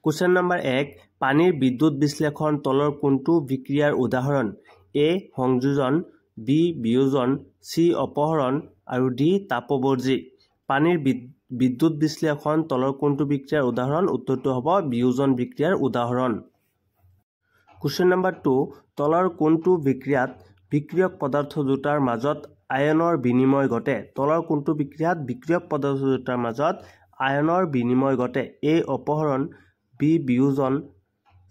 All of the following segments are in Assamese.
Question number 1 পানীৰ বিদ্যুৎ বিশ্লেষণ তলৰ কোনটো বিক্ৰিয়াৰ উদাহৰণ A সংযোজন B বিয়োজন C অপহৰণ আৰু D তাপবৰ্জী পানীৰ বিদ্যুৎ বিশ্লেষণ তলৰ কোনটো বিক্ৰিয়াৰ উদাহৰণ উত্তৰটো হ'ব বিয়োজন বিক্ৰিয়াৰ উদাহৰণ Question number 2 তলৰ কোনটো বিক্ৰিয়াত বিক্ৰিয়ক পদাৰ্থ দুটাৰ মাজত আয়নৰ বিনিময় ঘটে তলৰ কোনটো বিক্ৰিয়াত বিক্ৰিয়ক পদাৰ্থ দুটাৰ মাজত আয়নৰ বিনিময় ঘটে A অপহৰণ B বিয়োজন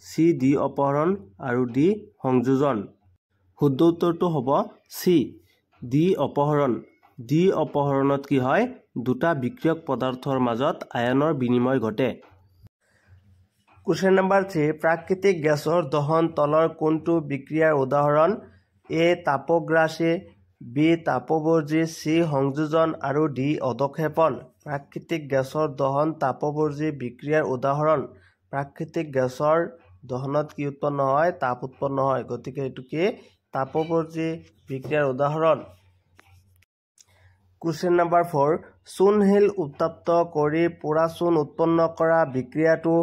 C D অপহৰণ আৰু D সংযোজন শুদ্ধ উত্তৰটো হ'ব C D অপহৰণ D অপহৰণত কি হয় দুটা বিক্ৰিয়ক পদাৰ্থৰ মাজত আয়নৰ বিনিময় ঘটে Question number 3 প্ৰাকৃতিক গেছৰ দহন তলৰ কোনটো বিক্ৰিয়াৰ উদাহৰণ A তাপগ্ৰাসী B তাপবৰ্জী C সংযোজন আৰু D অদক্ষেপণ প্ৰাকৃতিক গেছৰ দহন তাপবৰ্জী বিক্ৰিয়াৰ উদাহৰণ প্ৰাকৃতিক গেছৰ দহনত কি উৎপন্ন হয় তাপ উৎপন্ন হয় গতিকে এটো কি তাপবৰ্জী বিক্ৰিয়াৰ উদাহৰণ Question number 4 চূনশিল উত্তপ্ত কৰি পোৰা চূন উৎপন্ন কৰা বিক্ৰিয়াটো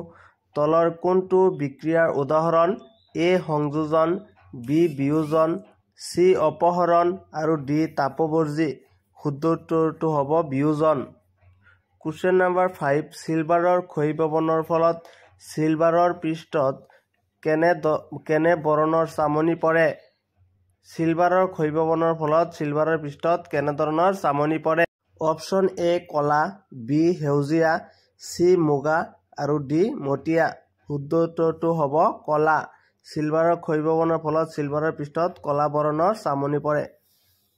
তলৰ কোনটো বিক্ৰিয়াৰ উদাহৰণ A সংযোজন B বিয়োজন C অপহৰণ আৰু D তাপবৰ্জী শুদ্ধ উত্তৰটো হ'ব বিয়োজন Question number 5 সিলভাৰৰ ক্ষয়ীভৱনৰ ফলত সিলভাৰৰ পৃষ্ঠত কেনে বৰণৰ চামনি পৰে সিলভাৰৰ ক্ষয়ীভৱনৰ ফলত সিলভাৰৰ পৃষ্ঠত কেনে ধৰণৰ চামনি পৰে অপচন A কলা B হেউজিয়া C মুগা আৰু D মটিয়া শুদ্ধ উত্তৰটো হ'ব কলা সিলভাৰৰ ক্ষয়ীভৱনৰ ফলত সিলভাৰৰ পৃষ্ঠত কলা বৰণৰ চামনি পৰে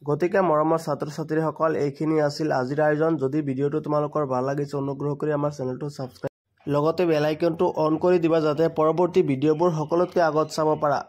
গতিকে মৰমৰ ছাত্ৰ-ছাত্ৰীসকল এইখিনি আছিল আজিৰ আয়োজন যদি ভিডিওটো তোমালোকৰ ভাল লাগিছে অনুগ্ৰহ কৰি আমাৰ চেনেলটো সাবস্ক্ৰাইব লগতে বেল আইকনটো অন কৰি দিবা যাতে পৰৱৰ্তী ভিডিওবোৰ সকলোতকৈ আগত চাব পাৰা